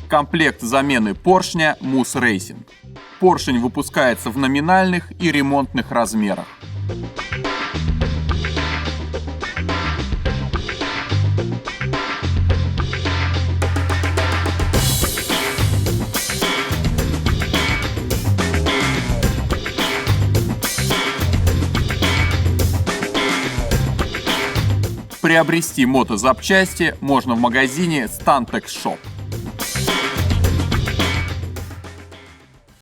Комплект замены поршня Muz Racing. Поршень выпускается в номинальных и ремонтных размерах. Приобрести мотозапчасти можно в магазине Stantex Shop.